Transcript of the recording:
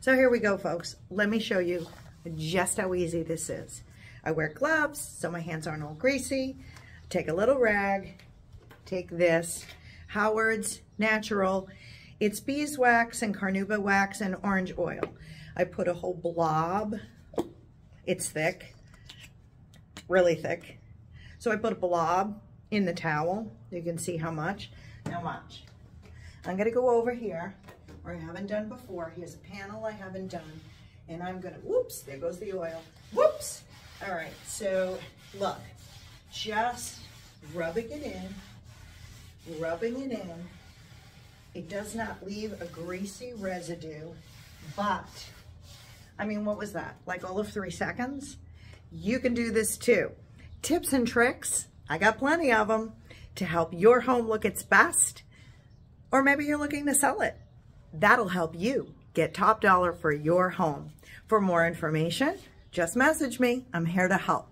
So here we go, folks. Let me show you just how easy this is. I wear gloves so my hands aren't all greasy. Take a little rag, take this, Howard's Natural. It's beeswax and carnauba wax and orange oil. I put a whole blob. It's thick, really thick. So I put a blob in the towel. You can see how much. Now watch. I'm gonna go over here where I haven't done before. Here's a panel I haven't done. And I'm gonna, whoops, there goes the oil. Whoops. All right, so look, just rubbing it in, rubbing it in. It does not leave a greasy residue, but, I mean, what was that? Like all of 3 seconds? You can do this too. Tips and tricks, I got plenty of them to help your home look its best, or maybe you're looking to sell it. That'll help you get top dollar for your home. For more information, just message me. I'm here to help.